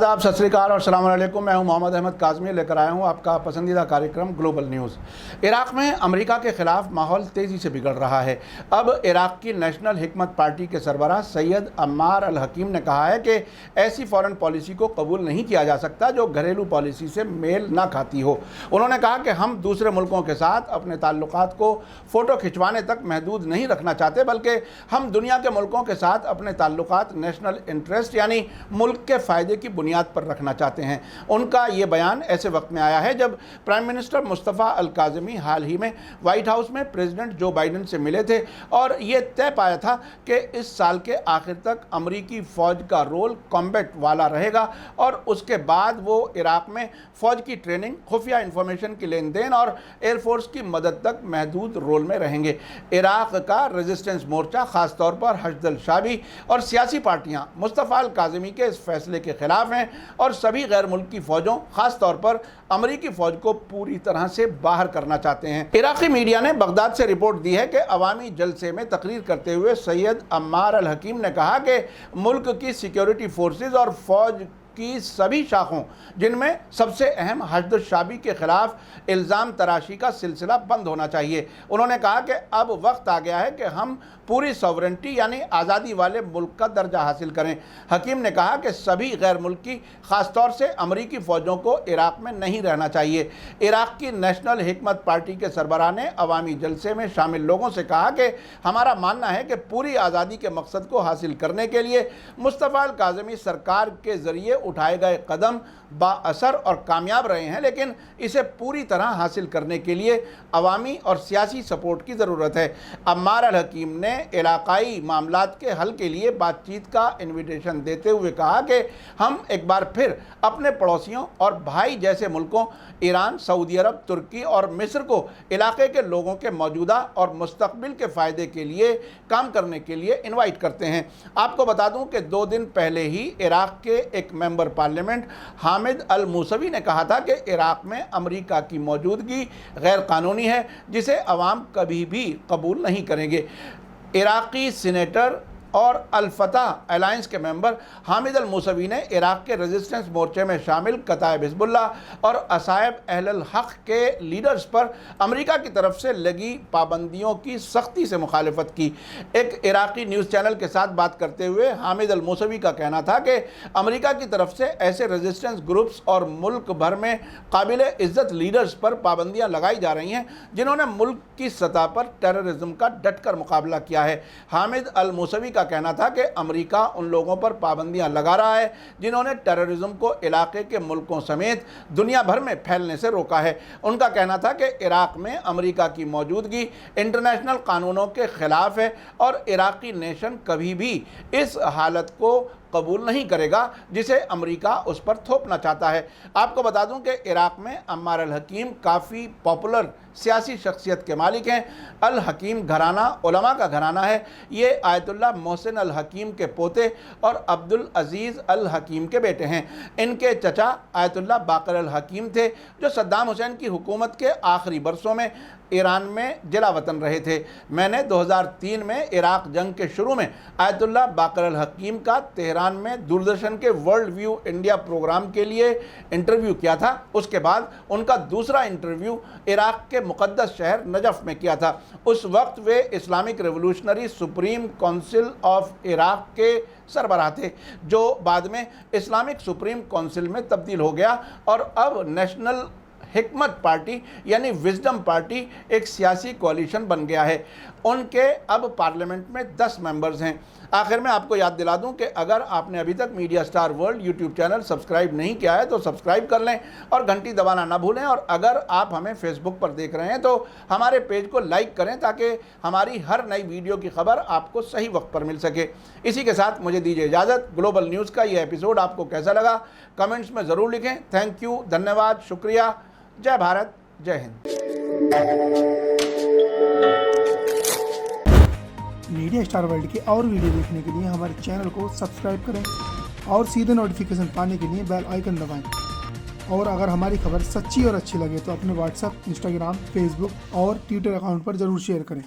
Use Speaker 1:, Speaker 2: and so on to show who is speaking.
Speaker 1: आदाब, सत श्री अकाल और अस्सलाम वालेकुम। मैं हूं मोहम्मद अहमद काज़मी, लेकर आया हूं आपका पसंदीदा कार्यक्रम ग्लोबल न्यूज़। इराक़ में अमेरिका के ख़िलाफ़ माहौल तेज़ी से बिगड़ रहा है। अब इराक़ की नेशनल हिकमत पार्टी के सरबराह सैयद अम्मार अल हकीम ने कहा है कि ऐसी फ़ॉरेन पॉलिसी को कबूल नहीं किया जा सकता जो घरेलू पॉलिसी से मेल ना खाती हो। उन्होंने कहा कि हम दूसरे मुल्कों के साथ अपने ताल्लुकात को फ़ोटो खिंचवाने तक महदूद नहीं रखना चाहते, बल्कि हम दुनिया के मुल्कों के साथ अपने ताल्लुकात नेशनल इंटरेस्ट यानी मुल्क के फ़ायदे की बुनियाद पर रखना चाहते हैं। उनका ये बयान ऐसे वक्त में आया है जब प्राइम मिनिस्टर मुस्तफ़ा अल काज़मी हाल ही में वाइट हाउस में प्रेसिडेंट जो बाइडन से मिले थे और ये तय पाया था कि इस साल के आखिर तक अमरीकी फ़ौज का रोल कॉम्बैट वाला रहेगा और उसके बाद वो इराक़ में फ़ौज की ट्रेनिंग, खुफिया इंफॉर्मेशन की लेन देन और एयरफोर्स की मदद तक महदूद रोल में रहेंगे। इराक़ का रेजिस्टेंस मोर्चा, ख़ास तौर पर हश्द अल शाबी और सियासी पार्टियाँ मुस्तफ़ा अल काज़मी के इस फैसले के ख़िलाफ़ हैं और सभी गैर मुल्की फ़ौजों, ख़ास तौर पर अमरीकी फ़ौज को पूरी तरह से बाहर करना चाहते हैं। इराक़ी मीडिया ने बगदाद से रिपोर्ट दी है कि अवामी जलसे में तकरीर करते हुए सैयद अम्मार अल हकीम ने कहा कि मुल्क की सिक्योरिटी फोर्सेस और फ़ौज की सभी शाखों, जिनमें सबसे अहम हश्द अल शाबी के ख़िलाफ़ इल्ज़ाम तराशी का सिलसिला बंद होना चाहिए। उन्होंने कहा कि अब वक्त आ गया है कि हम पूरी सॉवरेंटी यानी आज़ादी वाले मुल्क का दर्जा हासिल करें। हकीम ने कहा कि सभी गैर मुल्की, ख़ास तौर से अमरीकी फ़ौजों को इराक़ में नहीं रहना चाहिए। इराक़ की नेशनल हिकमत पार्टी के सरबराह ने अवामी जलसे में शामिल लोगों से कहा कि हमारा मानना है कि पूरी आज़ादी के मकसद को हासिल करने के लिए मुस्तफ़ा अल काज़मी सरकार के ज़रिए उठाए गए कदम बाअसर और कामयाब रहे हैं, लेकिन इसे पूरी तरह हासिल करने के लिए अवामी और सियासी सपोर्ट की ज़रूरत है। अम्मार अल हकीम ने इलाकाई मामलात के हल के लिए बातचीत का इन्विटेशन देते हुए कहा कि हम एक बार फिर अपने पड़ोसियों और भाई जैसे मुल्कों ईरान, सऊदी अरब, तुर्की और मिस्र को इलाके के लोगों के मौजूदा और मुस्तकबिल के फ़ायदे के लिए काम करने के लिए इनवाइट करते हैं। आपको बता दूं कि 2 दिन पहले ही इराक़ के एक मेंबर पार्लियामेंट हामिद अल मूसवी ने कहा था कि इराक़ में अमेरिका की मौजूदगी गैर कानूनी है, जिसे अवाम कभी भी कबूल नहीं करेंगे। इराक़ी सीनेटर और अल-फतह अलायंस के मेंबर हामिद अल मूसवी ने इराक़ के रेजिस्टेंस मोर्चे में शामिल कताइब हिज़्बुल्लाह और असायब अहल हक़ के लीडर्स पर अमेरिका की तरफ से लगी पाबंदियों की सख्ती से मुखालफत की। एक इराक़ी न्यूज़ चैनल के साथ बात करते हुए हामिद अल मूसवी का कहना था कि अमेरिका की तरफ से ऐसे रेजिस्टेंस ग्रुप्स और मुल्क भर में काबिल इज़्ज़त लीडर्स पर पाबंदियाँ लगाई जा रही हैं, जिन्होंने मुल्क की सतह पर टेररिज्म का डटकर मुकाबला किया है। हामिद अल मूसवी का कहना था कि अमेरिका उन लोगों पर पाबंदियां लगा रहा है जिन्होंने टेररिज्म को इलाके के मुल्कों समेत दुनिया भर में फैलने से रोका है। उनका कहना था कि इराक़ में अमेरिका की मौजूदगी इंटरनेशनल कानूनों के ख़िलाफ़ है और इराक़ी नेशन कभी भी इस हालत को कबूल नहीं करेगा जिसे अमेरिका उस पर थोपना चाहता है। आपको बता दूं कि इराक़ में अम्मार अल हकीम काफ़ी पॉपुलर सियासी शख्सियत के मालिक हैं। अल हकीम घराना उलमा का घराना है। ये आयतुल्लाह मोहसिन अल हकीम के पोते और अब्दुल अजीज़ अल हकीम के बेटे हैं। इनके चचा आयतुल्लाह बाकर अल हकीम थे, जो सद्दाम हुसैन की हुकूमत के आखिरी बरसों में ईरान में जला वतन रहे थे। मैंने 2003 में इराक़ जंग के शुरू में आयतुल्लाह बाकर अल हकीम का तेहरान में दूरदर्शन के वर्ल्ड व्यू इंडिया प्रोग्राम के लिए इंटरव्यू किया था। उसके बाद उनका दूसरा इंटरव्यू इराक़ के मुक़द्दस शहर नजफ़ में किया था। उस वक्त वे Islamic revolutionary supreme council of Iraq के सरबराह थे, जो बाद में इस्लामिक सुप्रीम काउंसिल में तब्दील हो गया और अब नेशनल हिकमत पार्टी यानी विजडम पार्टी एक सियासी कोalition बन गया है। उनके अब पार्लियामेंट में 10 मेंबर्स हैं। आखिर में आपको याद दिला दूं कि अगर आपने अभी तक media star world YouTube channel subscribe नहीं किया है तो सब्सक्राइब कर लें और घंटी दबाना ना भूलें। और अगर आप हमें फेसबुक पर देख रहे हैं तो हमारे पेज को लाइक करें ताकि हमारी हर नई वीडियो की खबर आपको सही वक्त पर मिल सके। इसी के साथ मुझे दीजिए इजाज़त। ग्लोबल न्यूज़ का ये एपिसोड आपको कैसा लगा कमेंट्स में ज़रूर लिखें। थैंक यू, धन्यवाद, शुक्रिया। जय भारत, जय हिंद।
Speaker 2: मीडिया स्टार वर्ल्ड के और वीडियो देखने के लिए हमारे चैनल को सब्सक्राइब करें और सीधे नोटिफिकेशन पाने के लिए बेल आइकन दबाएं। और अगर हमारी खबर सच्ची और अच्छी लगे तो अपने व्हाट्सएप, इंस्टाग्राम, फेसबुक और ट्विटर अकाउंट पर ज़रूर शेयर करें।